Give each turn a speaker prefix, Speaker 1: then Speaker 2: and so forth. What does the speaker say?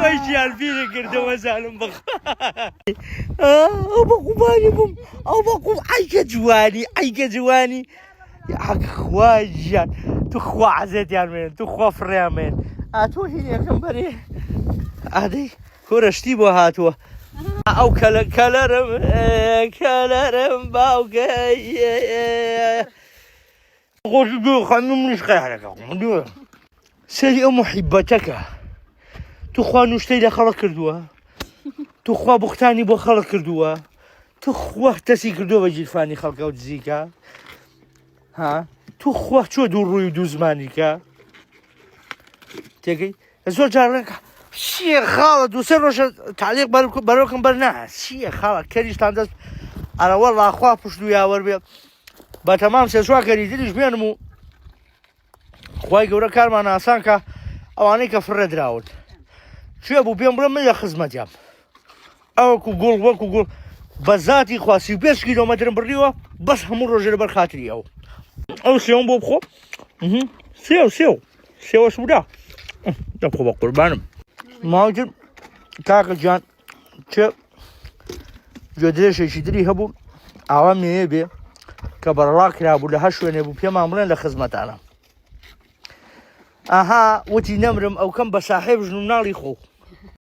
Speaker 1: وەیشیان بیرە کردەوە زانم بخ ئەو بە قوبانی بووم ئەو بە قوب ئایکە جوانی خوا ژیان تو خوا عەزەتیان مێن تو خوا فڕیان مێن ئاتۆ هینەکەم بەرێ ئادەی کۆرەشتی بۆ هاتووە ئەو کەلەرم باوکەی خۆشی دوێ خانم منیش قەیارەکە دوێ سەری ئەو محیبەتەکە تو خوا نوشتەی لە خەڵک کردووە تو خوا بوختانی بۆ خەڵک کردووە تو خوا دەستی کردووە بە جیرفانی خەڵکە و دزیکە ها تو خوا چۆ دوو ڕووی و دوو زمانیکە تێگەی زۆر جارێکە چییە خاڵە دووسێ ڕۆژە تعلیق بەرەوکەم بەر نایە چییە خاڵە کەریشتان دەست ئەرەوە ڕاخوا پشت و یاوەەر بێ بە تەمام سێسوا کەری دلیش بێنم و خوای گەورە کارمان ئاسان کە ئەوانەی کە فڕێ دراون کوێ بوو پێم بڵێ من لە خزمەتیام ئەوەکو گوڵ وەکو گوڵ بە زاتی خوا 35 کیلۆمەترم بڕیوە بەس هەموو ڕۆژێ لەبەر خاتری ئەو سێوم بۆ بخۆ سێوەش بوودا دەبخۆ بە قوربانم ماوەتر کاکە گیان چێ گوێدرێژێکی دری هەبوو ئاوا مێیە بێ کە بەڕڵا کرابوو لە هەر شوێنێ بوو پێمان بڵێن لە خزمەتانە ئاها وتی نەمرم ئەو کەم بە ساحێب ژن و ناڵی خۆ